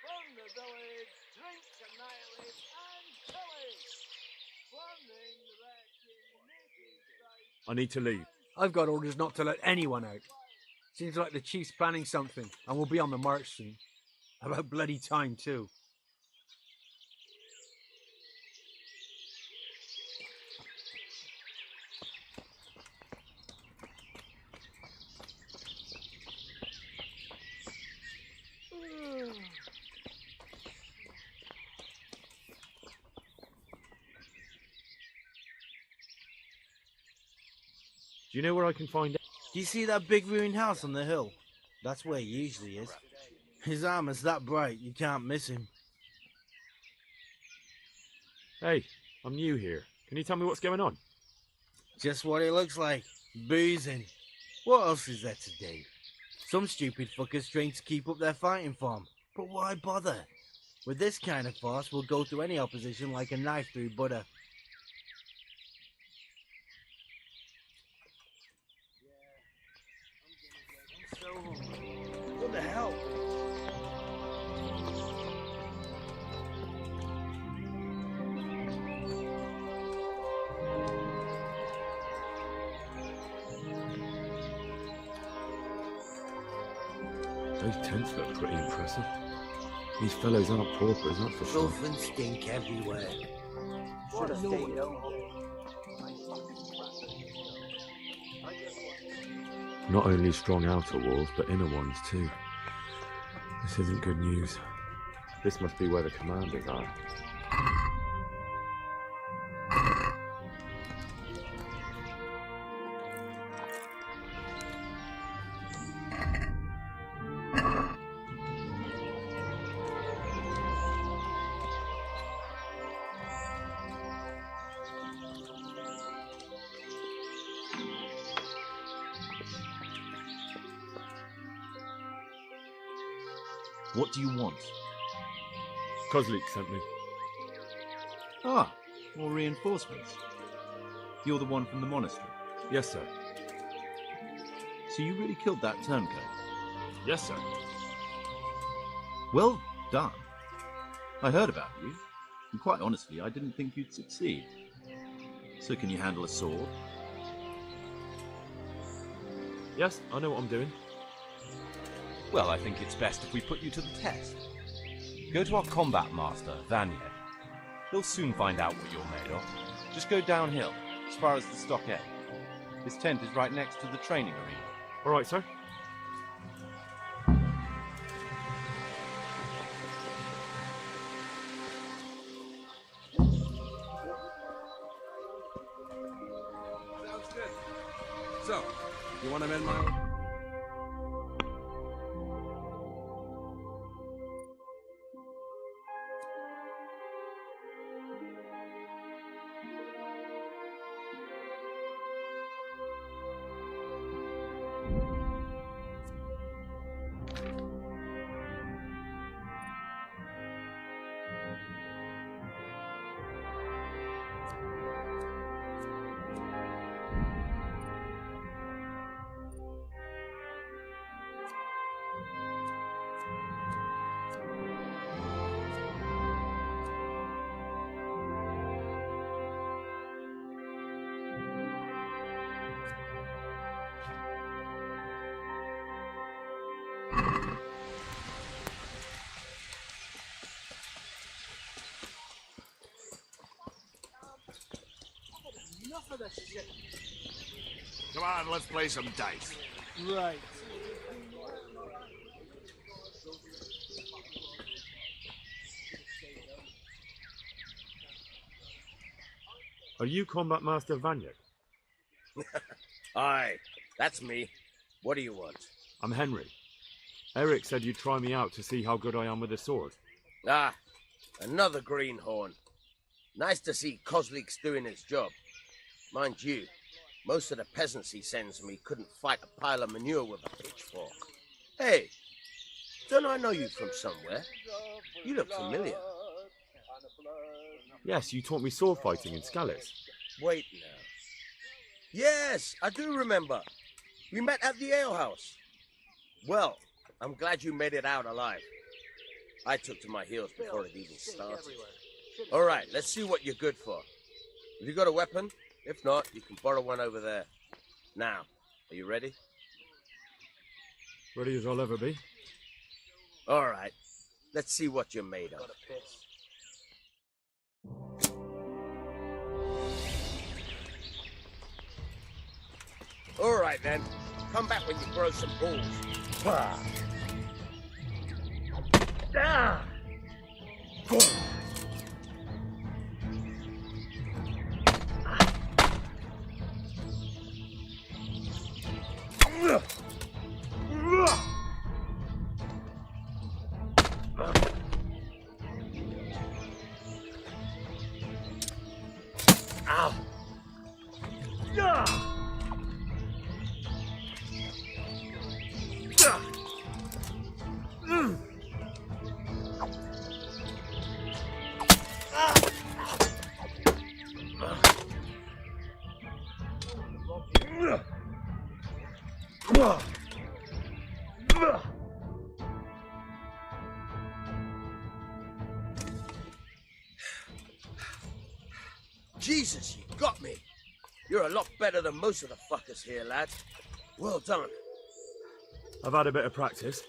From the village, drink, annihilate, and pillage. Planning, wrecking, making strife. I need to leave. I've got orders not to let anyone out. Seems like the chief's planning something, and we'll be on the march soon. About bloody time, too. Do you know where I can find it? Do you see that big ruined house on the hill? That's where he usually is. His armor's that bright, you can't miss him. Hey, I'm new here. Can you tell me what's going on? Just what it looks like. Boozing. What else is there to do? Some stupid fuckers trained to keep up their fighting form. But why bother? With this kind of force, we'll go through any opposition like a knife through butter. So, what the hell? Those tents look pretty impressive. These fellows aren't paupers, that's for sure. Filth and stink everywhere. What a state, Not only strong outer walls, but inner ones too. This isn't good news. This must be where the commanders are. What do you want? Kozlik sent me. Ah, more reinforcements. You're the one from the monastery. Yes, sir. So you really killed that turncoat? Yes, sir. Well done. I heard about you, and quite honestly, I didn't think you'd succeed. So can you handle a sword? Yes, I know what I'm doing. Well, I think it's best if we put you to the test. Go to our combat master, Vranik. He'll soon find out what you're made of. Just go downhill, as far as the stockade. His tent is right next to the training arena. All right, sir. Sounds good. So, you want to mend my... Enough of this shit. Come on, let's play some dice. Right. Are you Combat Master Vranik? Aye, that's me. What do you want? I'm Henry. Eric said you'd try me out to see how good I am with a sword. Ah, another greenhorn. Nice to see Kozlik's doing his job. Mind you, most of the peasants he sends me couldn't fight a pile of manure with a pitchfork. Hey, don't I know you from somewhere? You look familiar. Yes, you taught me sword fighting in Scalis. Wait now. Yes, I do remember. We met at the alehouse. Well, I'm glad you made it out alive. I took to my heels before it even started. All right, let's see what you're good for. Have you got a weapon? If not, you can borrow one over there. Now, are you ready? Ready as I'll ever be. All right, let's see what you're made of. All right, then. Come back when you grow some balls. Ah. Jesus, you got me. You're a lot better than most of the fuckers here, lad. Well done. I've had a bit of practice.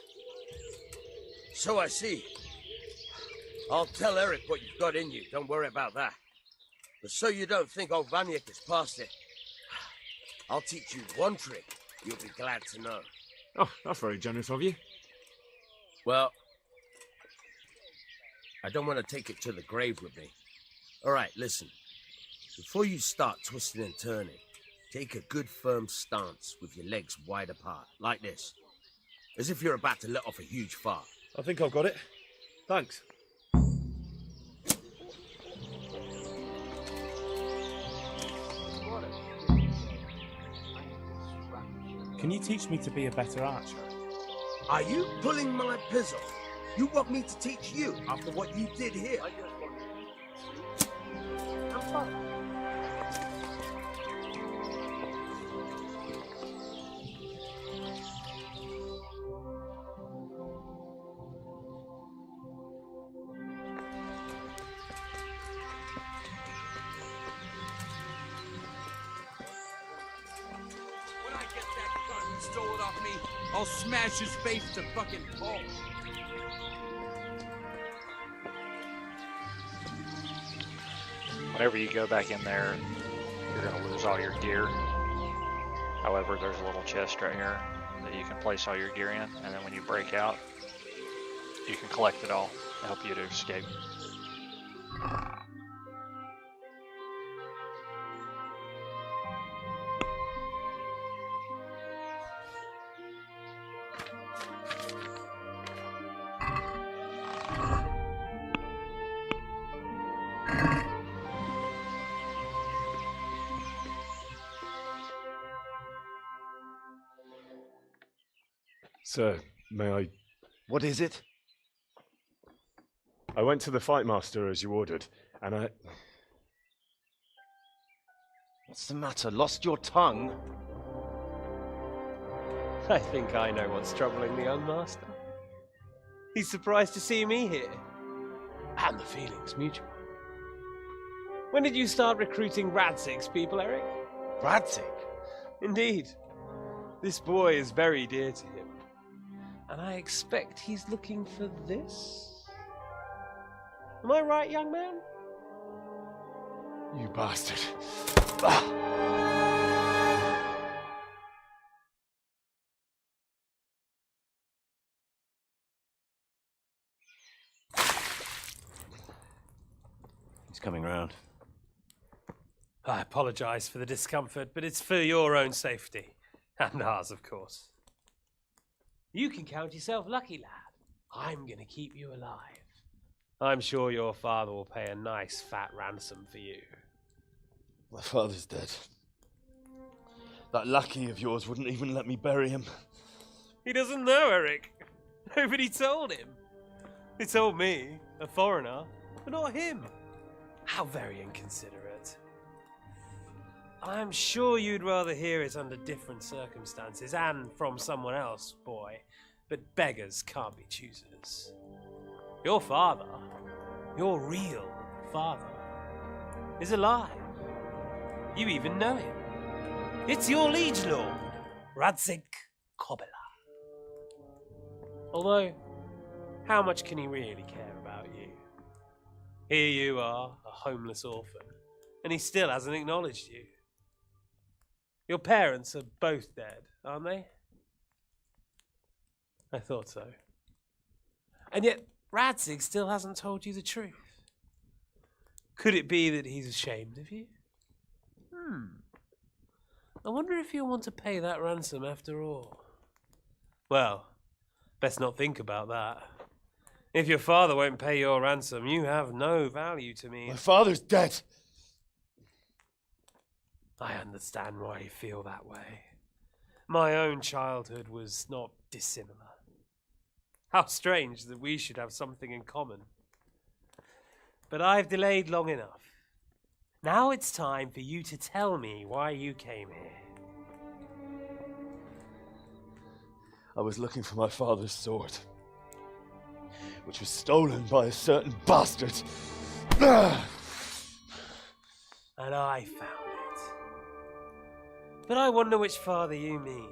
So I see. I'll tell Eric what you've got in you. Don't worry about that. But so you don't think old Vranik is past it, I'll teach you one trick you'll be glad to know. Oh, that's very generous of you. Well, I don't want to take it to the grave with me. All right, listen. Before you start twisting and turning, take a good firm stance with your legs wide apart, like this. As if you're about to let off a huge fart. I think I've got it. Thanks. Can you teach me to be a better archer? Are you pulling my pizzle? You want me to teach you after what you did here? Have fun. When I get that gun you stole it off me, I'll smash his face to fucking pulp. Whenever you go back in there, you're going to lose all your gear. However, there's a little chest right here that you can place all your gear in, and then when you break out, you can collect it all to help you to escape. Sir, may I... What is it? I went to the fight master as you ordered, and I... What's the matter? Lost your tongue? I think I know what's troubling the young master. He's surprised to see me here. And the feeling's mutual. When did you start recruiting Radzig's people, Eric? Radzig? Indeed. This boy is very dear to him. And I expect he's looking for this? Am I right, young man? You bastard. He's coming round. I apologize for the discomfort, but it's for your own safety. And ours, of course. You can count yourself lucky, lad. I'm gonna keep you alive. I'm sure your father will pay a nice fat ransom for you. My father's dead. That lackey of yours wouldn't even let me bury him. He doesn't know, Eric. Nobody told him. They told me, a foreigner, but not him. How very inconsiderate. I'm sure you'd rather hear it under different circumstances and from someone else, boy. But beggars can't be choosers. Your father, your real father, is alive. You even know him. It's your liege lord, Radzik Kobela. Although, how much can he really care about you? Here you are, a homeless orphan, and he still hasn't acknowledged you. Your parents are both dead, aren't they? I thought so. And yet, Radzik still hasn't told you the truth. Could it be that he's ashamed of you? I wonder if you'll want to pay that ransom after all. Well, best not think about that. If your father won't pay your ransom, you have no value to me. My father's dead. I understand why you feel that way. My own childhood was not dissimilar. How strange that we should have something in common. But I've delayed long enough. Now it's time for you to tell me why you came here. I was looking for my father's sword, which was stolen by a certain bastard. And I found it. But I wonder which father you mean.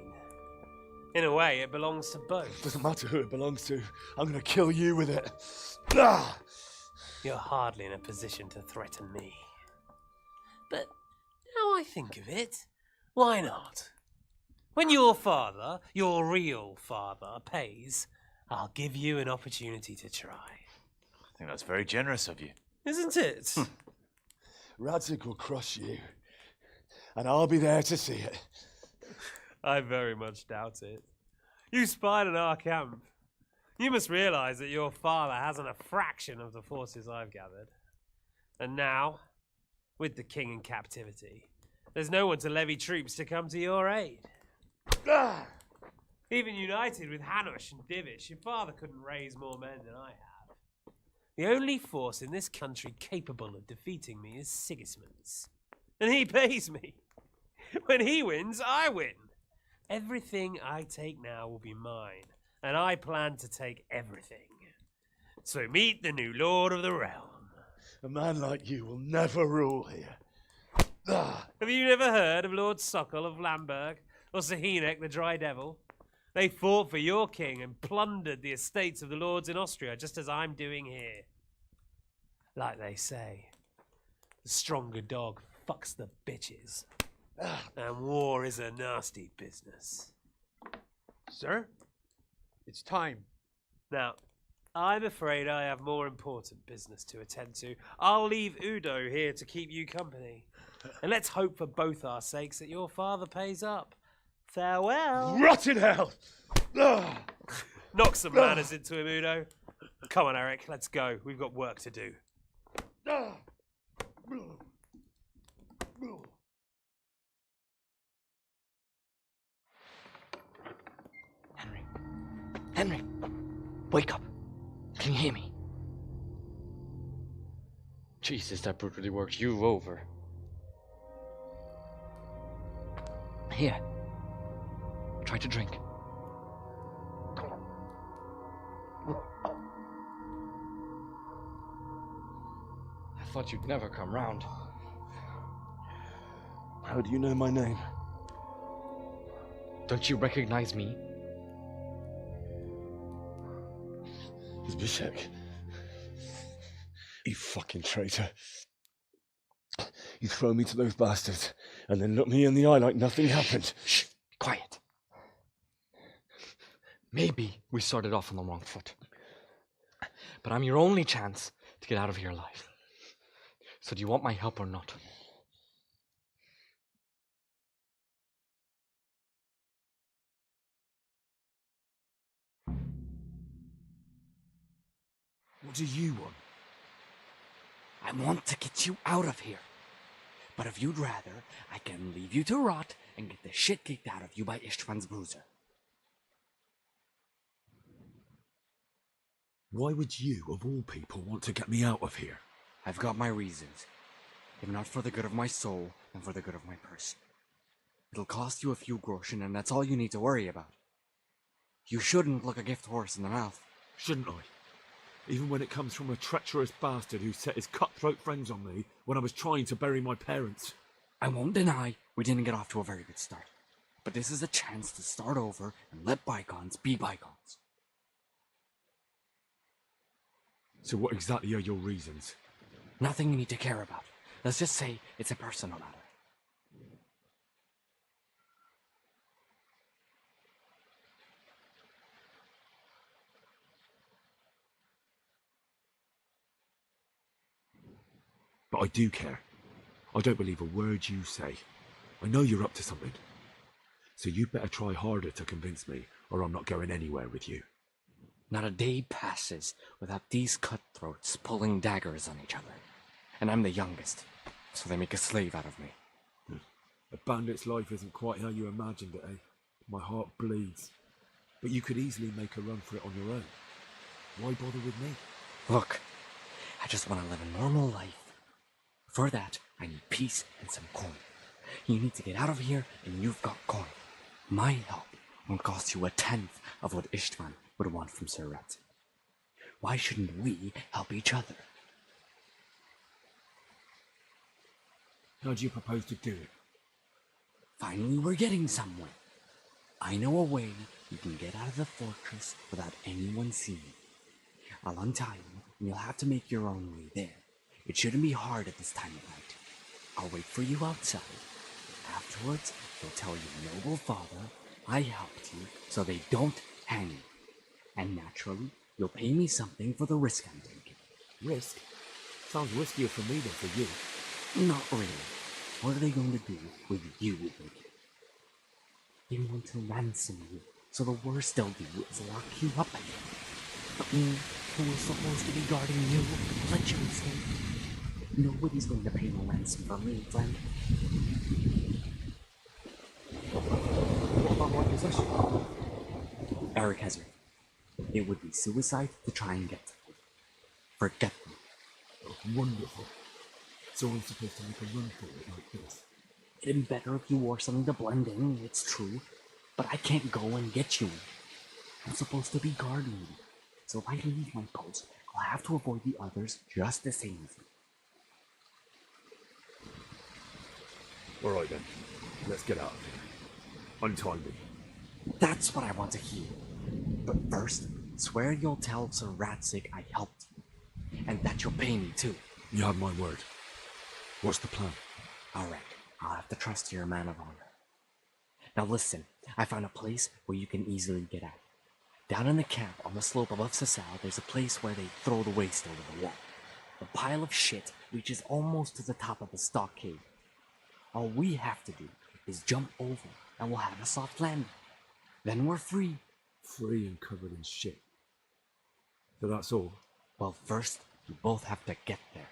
In a way, it belongs to both. Doesn't matter who it belongs to. I'm gonna kill you with it. You're hardly in a position to threaten me. But now I think of it, why not? When your father, your real father, pays, I'll give you an opportunity to try. I think that's very generous of you. Isn't it? Radzik will crush you, and I'll be there to see it. I very much doubt it. You spied on our camp. You must realize that your father hasn't a fraction of the forces I've gathered. And now, with the king in captivity, there's no one to levy troops to come to your aid. Even united with Hanush and Divish, your father couldn't raise more men than I have. The only force in this country capable of defeating me is Sigismund's. And he pays me. When he wins, I win. Everything I take now will be mine, and I plan to take everything. So meet the new lord of the realm. A man like you will never rule here. Have you never heard of Lord Sokol of Lamberg, or Sahinek the Dry Devil? They fought for your king and plundered the estates of the lords in Austria, just as I'm doing here. Like they say, the stronger dog fucks the bitches. And war is a nasty business. Sir, it's time. Now, I'm afraid I have more important business to attend to. I'll leave Udo here to keep you company. And let's hope for both our sakes that your father pays up. Farewell. Rot in hell! Knock some manners into him, Udo. Come on, Eric, let's go. We've got work to do. Henry, wake up. Can you hear me? Jesus, that brutally worked you over. Here. Try to drink. I thought you'd never come round. How do you know my name? Don't you recognize me? Zbyszek. You fucking traitor. You throw me to those bastards, and then look me in the eye like nothing happened. Shh, quiet. Maybe we started off on the wrong foot. But I'm your only chance to get out of here alive. So do you want my help or not? What do you want? I want to get you out of here. But if you'd rather, I can leave you to rot and get the shit kicked out of you by Ishtvan's bruiser. Why would you, of all people, want to get me out of here? I've got my reasons. If not for the good of my soul, then for the good of my purse. It'll cost you a few groschen, and that's all you need to worry about. You shouldn't look a gift horse in the mouth. Shouldn't I? Even when it comes from a treacherous bastard who set his cutthroat friends on me when I was trying to bury my parents. I won't deny we didn't get off to a very good start. But this is a chance to start over and let bygones be bygones. So what exactly are your reasons? Nothing you need to care about. Let's just say it's a personal matter. But I do care. I don't believe a word you say. I know you're up to something. So you better try harder to convince me, or I'm not going anywhere with you. Not a day passes without these cutthroats pulling daggers on each other. And I'm the youngest, so they make a slave out of me. A bandit's life isn't quite how you imagined it, eh? My heart bleeds. But you could easily make a run for it on your own. Why bother with me? Look, I just want to live a normal life. For that, I need peace and some coin. You need to get out of here, and you've got coin. My help won't cost you a tenth of what Istvan would want from Sir Ratzik. Why shouldn't we help each other? How do you propose to do it? Finally, we're getting somewhere. I know a way you can get out of the fortress without anyone seeing. I'll untie you, and you'll have to make your own way there. It shouldn't be hard at this time of night. I'll wait for you outside. Afterwards, you'll tell your noble father I helped you so they don't hang you. And naturally, you'll pay me something for the risk I'm taking. Risk? Sounds riskier for me than for you. Not really. What are they going to do with you, Vic? They want to ransom you, so the worst they'll do is lock you up again. But me, who was supposed to be guarding you, let you escape. Nobody's going to pay no ransom for me, friend. What about my possession? Eric has it. It would be suicide to try and get them. Forget them. Oh, wonderful. So I'm supposed to make a run for it like this? It'd be better if you wore something to blend in, it's true. But I can't go and get you. I'm supposed to be guarding you. So if I leave my post, I'll have to avoid the others just the same as you. Alright then, let's get out of here. Untie me. That's what I want to hear. But first, swear you'll tell Sir Ratzik I helped you. And that you'll pay me too. You have my word. What's the plan? Alright, I'll have to trust you're a man of honor. Now listen, I found a place where you can easily get out. Down in the camp on the slope above Sasau, there's a place where they throw the waste over the wall. The pile of shit reaches almost to the top of the stockade. All we have to do is jump over and we'll have a soft landing. Then we're free. Free and covered in shit. So that's all? Well, first, we both have to get there.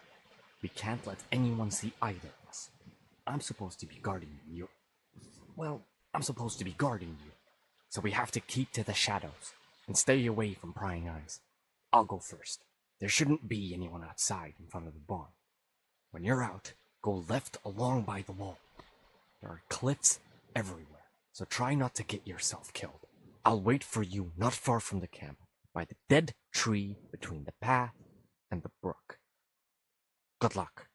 We can't let anyone see either of us. I'm supposed to be guarding you. Well, I'm supposed to be guarding you. So we have to keep to the shadows and stay away from prying eyes. I'll go first. There shouldn't be anyone outside in front of the barn. When you're out, go left along by the wall. There are cliffs everywhere, so try not to get yourself killed. I'll wait for you not far from the camp, by the dead tree between the path and the brook. Good luck.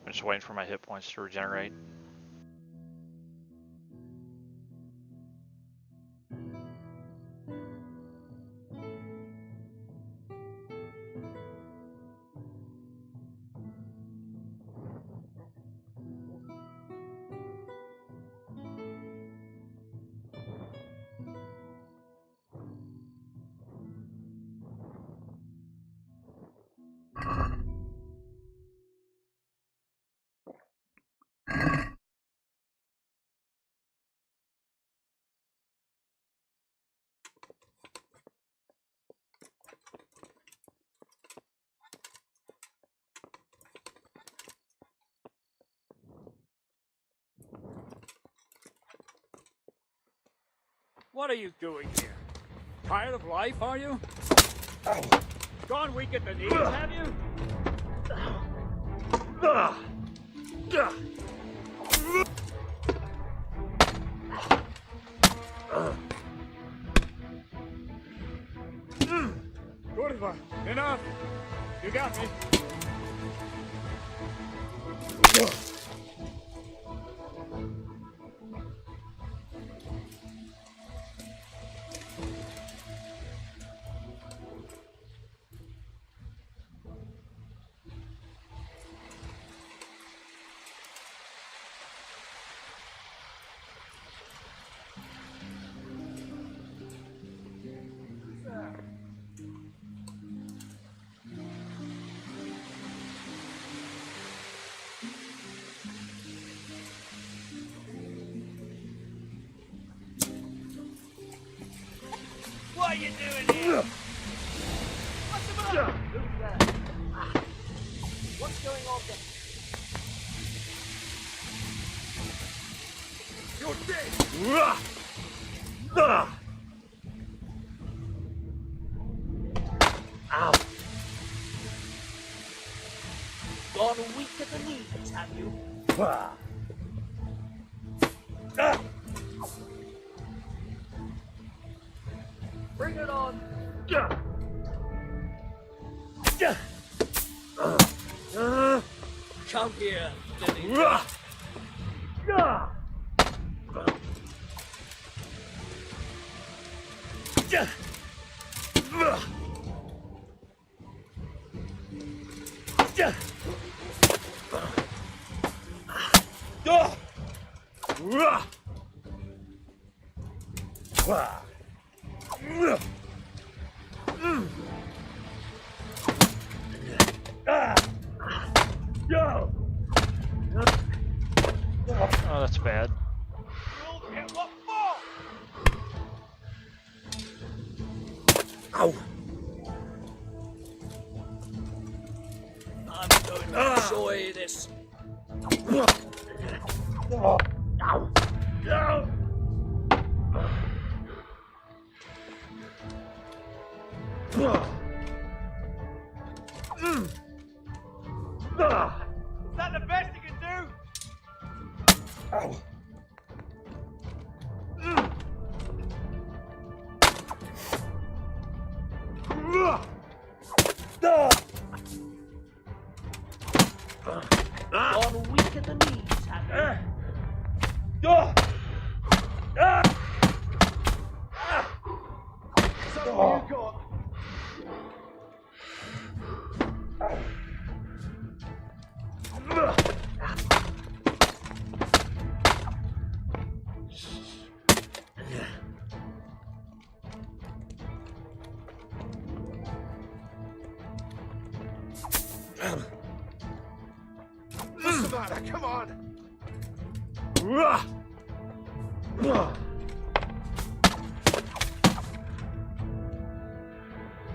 I'm just waiting for my hit points to regenerate. What are you doing here? Tired of life, are you? Gone weak at the knees, have you? Kurva, enough! You got me. What are you doing here? What's the matter? Who's there? What's going on there? You're dead! Ow! Gone weak at the knees, have you? Bring it on! Come here, Deliverance. Oh, that's bad. Ow! I'm going to enjoy this. Is that the best you can do? Ow! On weak at the knees, have you? So what you got? What's the matter? Come on!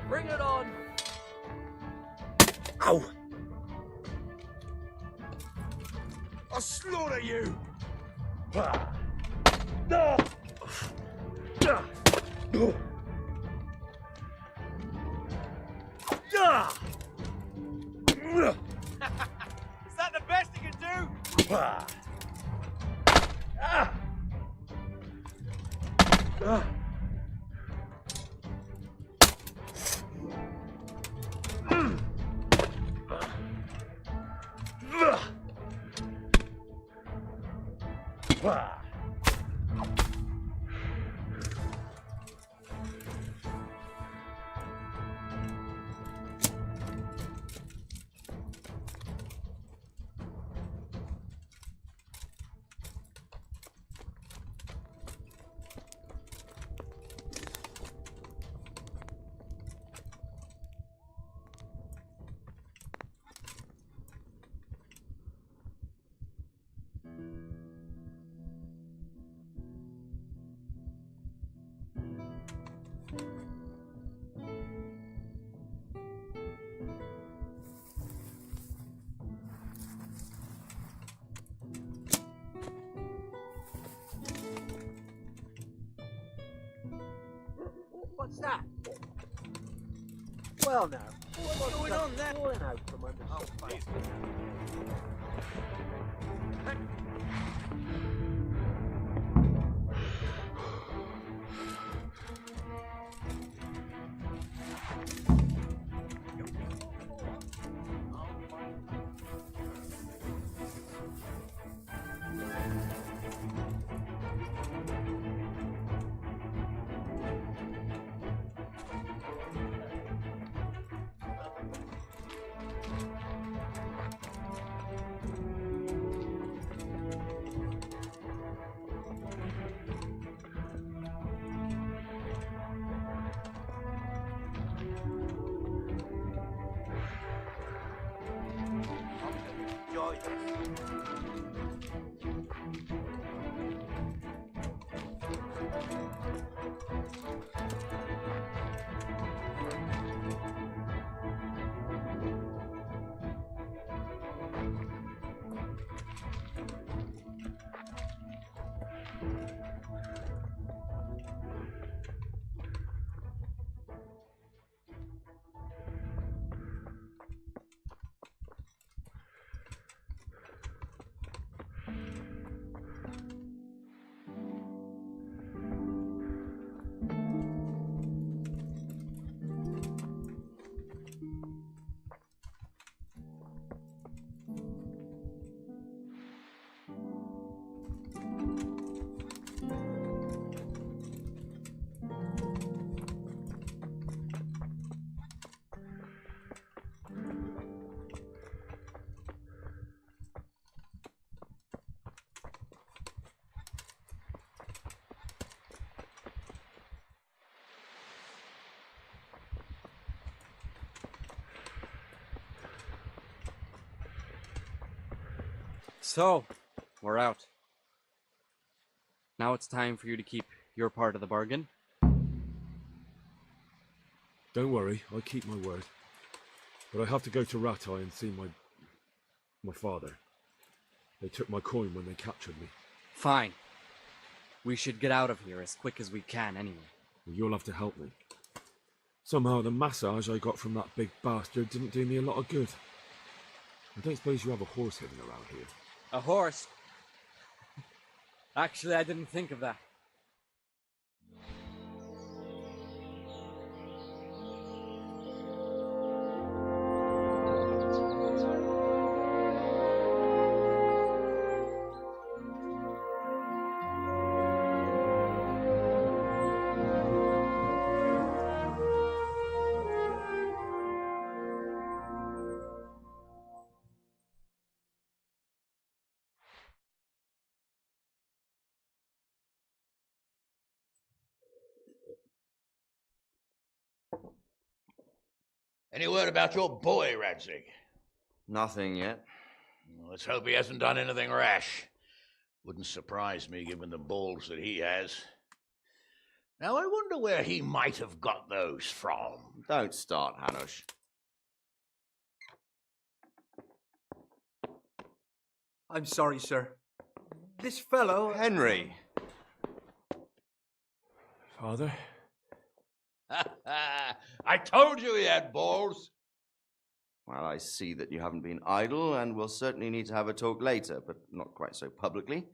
Bring it on! Ow! I'll slaughter you! Is that the best you can do? What's that? Well now, What's going on there? falling out from under Enjoy this. So, we're out. Now it's time for you to keep your part of the bargain. Don't worry, I keep my word. But I have to go to Ratai and see my father. They took my coin when they captured me. Fine. We should get out of here as quick as we can anyway. Well, you'll have to help me. Somehow the massage I got from that big bastard didn't do me a lot of good. I don't suppose you have a horse hidden around here. A horse? Actually, I didn't think of that. Any word about your boy, Radzig? Nothing yet. Let's hope he hasn't done anything rash. Wouldn't surprise me given the balls that he has. Now, I wonder where he might have got those from. Don't start, Hanush. I'm sorry, sir. This fellow... Henry! Father? I told you he had balls. Well, I see that you haven't been idle, and we'll certainly need to have a talk later, but not quite so publicly.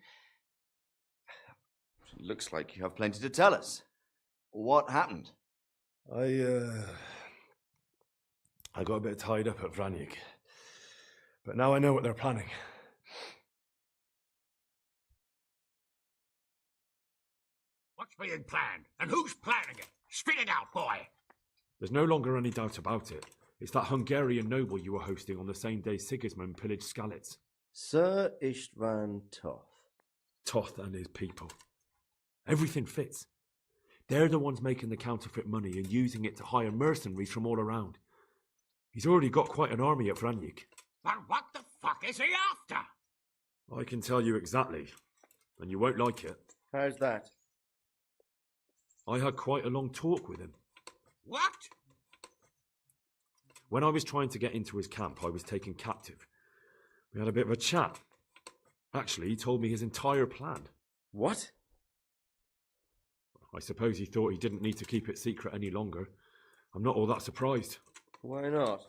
It looks like you have plenty to tell us. What happened? I got a bit tied up at Vranik. But now I know what they're planning. What's being planned? And who's planning it? Spit it out, boy! There's no longer any doubt about it. It's that Hungarian noble you were hosting on the same day Sigismund pillaged Skalitz. Sir Istvan Toth. Toth and his people. Everything fits. They're the ones making the counterfeit money and using it to hire mercenaries from all around. He's already got quite an army at Vranik. But what the fuck is he after? I can tell you exactly, and you won't like it. How's that? I had quite a long talk with him. What? When I was trying to get into his camp, I was taken captive. We had a bit of a chat. Actually, he told me his entire plan. What? I suppose he thought he didn't need to keep it secret any longer. I'm not all that surprised. Why not?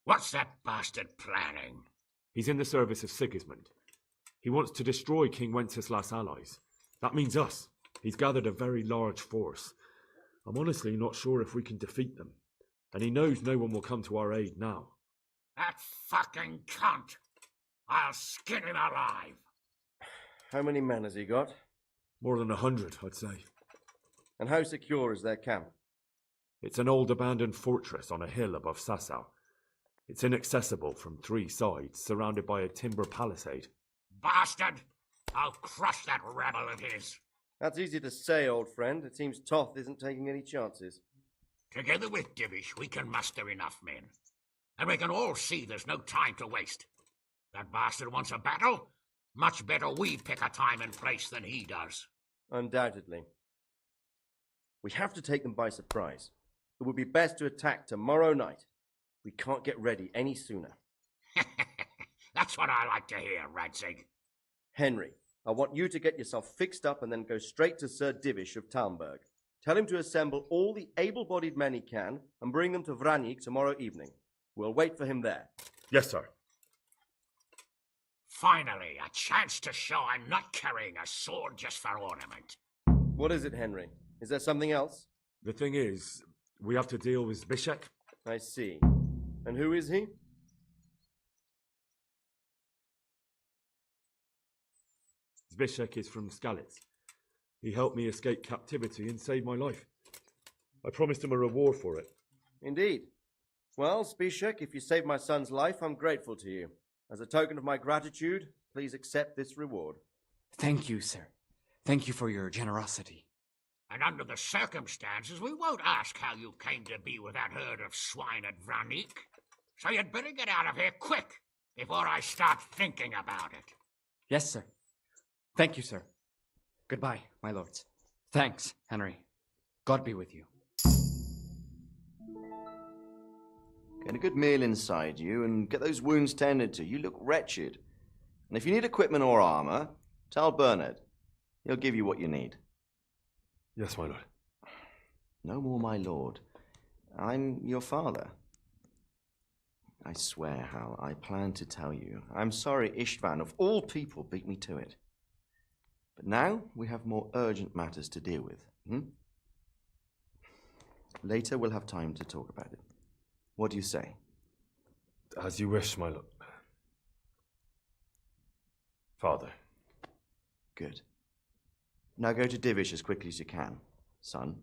What's that bastard planning? He's in the service of Sigismund. He wants to destroy King Wenceslas' allies. That means us. He's gathered a very large force. I'm honestly not sure if we can defeat them. And he knows no one will come to our aid now. That fucking cunt! I'll skin him alive! How many men has he got? More than 100, I'd say. And how secure is their camp? It's an old abandoned fortress on a hill above Sasau. It's inaccessible from 3 sides, surrounded by a timber palisade. Bastard! I'll crush that rebel of his! That's easy to say, old friend. It seems Toth isn't taking any chances. Together with Divish, we can muster enough men. And we can all see there's no time to waste. That bastard wants a battle? Much better we pick a time and place than he does. Undoubtedly. We have to take them by surprise. It would be best to attack tomorrow night. We can't get ready any sooner. That's what I like to hear, Radzig. Henry, I want you to get yourself fixed up and then go straight to Sir Divish of Talmberg. Tell him to assemble all the able-bodied men he can and bring them to Vranik tomorrow evening. We'll wait for him there. Yes, sir. Finally, a chance to show I'm not carrying a sword just for ornament. What is it, Henry? Is there something else? The thing is, we have to deal with Zbyszek. I see. And who is he? Zbyszek is from Skalitz. He helped me escape captivity and saved my life. I promised him a reward for it. Indeed. Well, Zbyszek, if you saved my son's life, I'm grateful to you. As a token of my gratitude, please accept this reward. Thank you, sir. Thank you for your generosity. And under the circumstances, we won't ask how you came to be with that herd of swine at Vranik. So you'd better get out of here quick, before I start thinking about it. Yes, sir. Thank you, sir. Goodbye, my lords. Thanks, Henry. God be with you. Get a good meal inside you and get those wounds tended to. You look wretched. And if you need equipment or armor, tell Bernard. He'll give you what you need. Yes, my lord. No more, my lord. I'm your father. I swear, Hal, I plan to tell you. I'm sorry Istvan, of all people, beat me to it. But now we have more urgent matters to deal with. Later we'll have time to talk about it. What do you say? As you wish, my lord. Father. Good. Now go to Divish as quickly as you can, son.